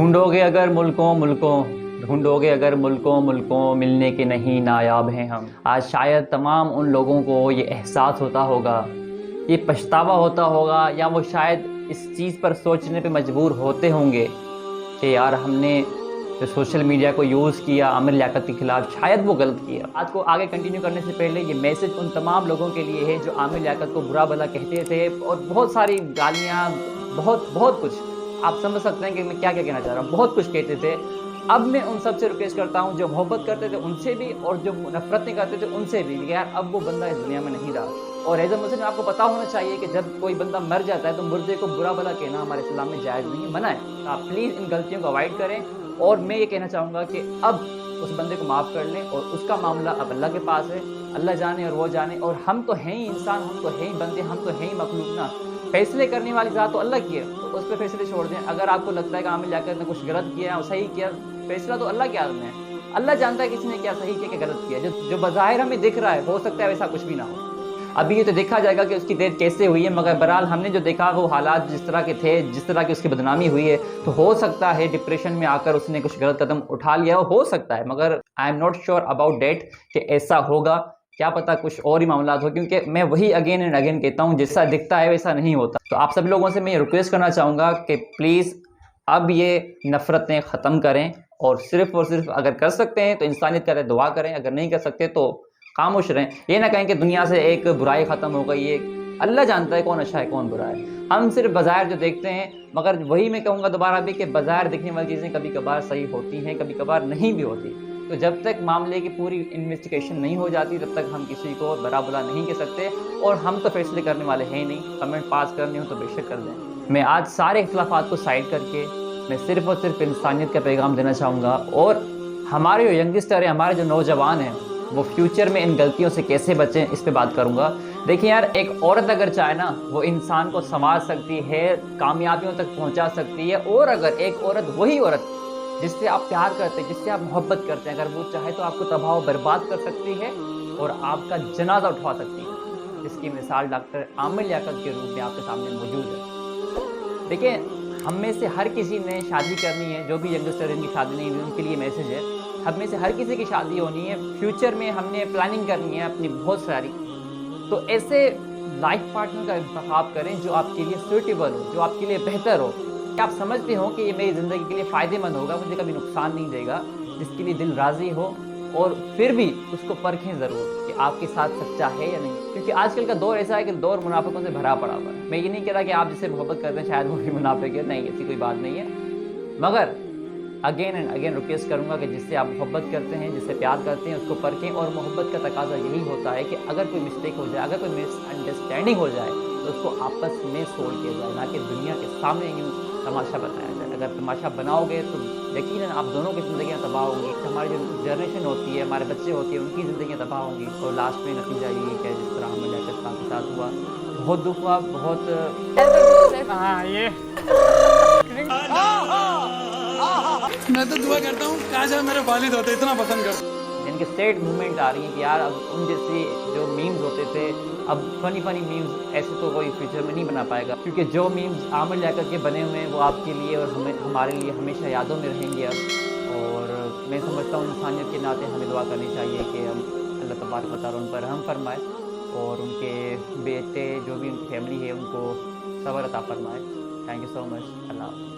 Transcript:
ढूंढोगे अगर मुल्कों मुल्कों ढूंढोगे अगर मुल्कों मुल्कों मिलने के नहीं नायाब हैं हम। आज शायद तमाम उन लोगों को ये एहसास होता होगा, ये पछतावा होता होगा, या वो शायद इस चीज़ पर सोचने पे मजबूर होते होंगे कि यार हमने जो सोशल मीडिया को यूज़ किया आमिर लियाकत के खिलाफ, शायद वो गलत किया। आज को आगे कंटिन्यू करने से पहले ये मैसेज उन तमाम लोगों के लिए है जो आमिर लियाकत को बुरा भला कहते थे और बहुत सारी गालियाँ, बहुत कुछ आप समझ सकते हैं कि मैं क्या क्या कहना चाह रहा हूँ, बहुत कुछ कहते थे। अब मैं उन सब से रिक्वेस्ट करता हूँ जो मोहब्बत करते थे उनसे भी और जो नफरत नहीं करते थे उनसे भी, यार अब वो बंदा इस दुनिया में नहीं रहा। और एज अ मुस्लिम आपको पता होना चाहिए कि जब कोई बंदा मर जाता है तो मुर्दे को बुरा भला कहना हमारे इस्लाम में जायज़ नहीं है, मना है। आप प्लीज़ इन गलतियों को अवॉइड करें। और मैं ये कहना चाहूँगा कि अब उस बंदे को माफ़ कर लें और उसका मामला अब अल्लाह के पास है, अल्लाह जाने और वो जाने। और हम तो हैं ही इंसान, हम तो हैं ही बंदे, हम तो हैं ही मखलूक ना। फैसले करने वाली ज़ात तो अल्लाह की है, तो उस पर फैसले छोड़ दें। अगर आपको लगता है कि आमिर लियाकत ने कुछ गलत किया और सही किया, फैसला तो अल्लाह के हाथ में है। अल्लाह जानता है किसी ने क्या सही किया क्या गलत किया। जो बज़ाहिर हमें दिख रहा है, हो सकता है वैसा कुछ भी ना हो। अभी ये तो देखा जाएगा कि उसकी डेथ कैसे हुई है, मगर बहरहाल हमने जो देखा वो हालात जिस तरह के थे, जिस तरह की उसकी बदनामी हुई है, तो हो सकता है डिप्रेशन में आकर उसने कुछ गलत कदम उठा लिया हो सकता है, मगर I am not sure about date कि ऐसा होगा। क्या पता कुछ और ही मामला हो, क्योंकि मैं वही अगेन एंड अगेन कहता हूँ, जैसा दिखता है वैसा नहीं होता। तो आप सब लोगों से मैं रिक्वेस्ट करना चाहूँगा कि प्लीज़ अब ये नफ़रतें ख़त्म करें और सिर्फ अगर कर सकते हैं तो इंसानियत का दुआ करें, अगर नहीं कर सकते तो खामोश रहें। ये ना कहें कि दुनिया से एक बुराई ख़त्म हो गई है। अल्लाह जानता है कौन अच्छा है कौन बुरा है, हम सिर्फ बाज़ाहिर जो देखते हैं। मगर वही मैं कहूँगा दोबारा भी कि बाज़ाहिर दिखने वाली चीज़ें कभी कभार सही होती हैं, कभी कभार नहीं भी होती। तो जब तक मामले की पूरी इन्वेस्टिगेशन नहीं हो जाती तब तक हम किसी को बरा बुरा नहीं कह सकते। और हम तो फैसले करने वाले हैं नहीं, कमेंट पास करने हो तो बेशक कर दें। मैं आज सारे इख्तिलाफ़ात को साइड करके मैं सिर्फ और सिर्फ इंसानियत का पैगाम देना चाहूँगा। और हमारे जो यंगस्टर हैं, हमारे जो नौजवान हैं, वो फ्यूचर में इन गलतियों से कैसे बचें इस पे बात करूँगा। देखिए यार, एक औरत अगर चाहे ना, वो इंसान को संवार सकती है, कामयाबियों तक पहुँचा सकती है। और अगर एक औरत, वही औरत जिससे आप प्यार करते हैं, जिससे आप मोहब्बत करते हैं, अगर वो चाहे तो आपको तबाह बर्बाद कर सकती है और आपका जनाजा उठवा सकती है, जिसकी मिसाल डॉक्टर आमिर लियाकत के रूप में आपके सामने मौजूद है। देखिए, हम में से हर किसी ने शादी करनी है, जो भी यंगस्टर जिनकी शादी नहीं हुई उनके लिए मैसेज है, हम में से हर किसी की शादी होनी है, फ्यूचर में हमने प्लानिंग करनी है अपनी बहुत सारी। तो ऐसे लाइफ पार्टनर का इंतखाब करें जो आपके लिए सूटेबल हो, जो आपके लिए बेहतर हो, कि आप समझते हो कि ये मेरी ज़िंदगी के लिए फ़ायदेमंद होगा, मुझे कभी नुकसान नहीं देगा, जिसके लिए दिल राज़ी हो। और फिर भी उसको परखें ज़रूर कि आपके साथ सच्चा है या नहीं, क्योंकि आजकल का दौर ऐसा है कि दौर मुनाफिकों से भरा पड़ा हुआ है। मैं ये नहीं कह रहा कि आप जिससे मोहब्बत करते हैं शायद वो भी मुनाफिक है, नहीं, ऐसी कोई बात नहीं है। मगर अगेन एंड अगेन रिक्वेस्ट करूँगा कि जिससे आप मोहब्बत करते हैं, जिससे प्यार करते हैं, उसको परखें। और मोहब्बत का तकाजा यही होता है कि अगर कोई मिस्टेक हो जाए, अगर कोई मिसअंडरस्टैंडिंग हो जाए, तो उसको आपस में सोल्व किया जाए, ना कि दुनिया के सामने यूँ तमाशा बनाया जाए। अगर तमाशा बनाओगे तो यकीनन आप दोनों की ज़िंदगियाँ तबाह होंगी, हमारी जो जनरेशन होती है, हमारे बच्चे होती हैं, उनकी ज़िंदगियाँ तबाह होंगी। और लास्ट में नतीजा यही है जिस तरह हमें लियाकत खान के साथ हुआ। बहुत दुख हुआ, बहुत मैं तो दुआ करता हूँ काश मेरे वालिद होते, इतना पसंद करते। जिनके स्टेट मूवमेंट आ रही है कि यार अब उन जैसे जो मीम्स होते थे, अब फनी मीम्स ऐसे तो कोई फ्यूचर में नहीं बना पाएगा, क्योंकि जो मीम्स आमिर लियाकत के बने हुए हैं वो आपके लिए और हमारे लिए हमेशा यादों में रहेंगे अब। और मैं समझता हूँ इंसानियत के नाते हमें दुआ करनी चाहिए कि हम अल्लाह तबारक व तआला उन पर रहम फरमाए और उनके बेटे जो भी उनकी फैमिली है उनको सब्र अता फरमाए। Thank you so much. Allah.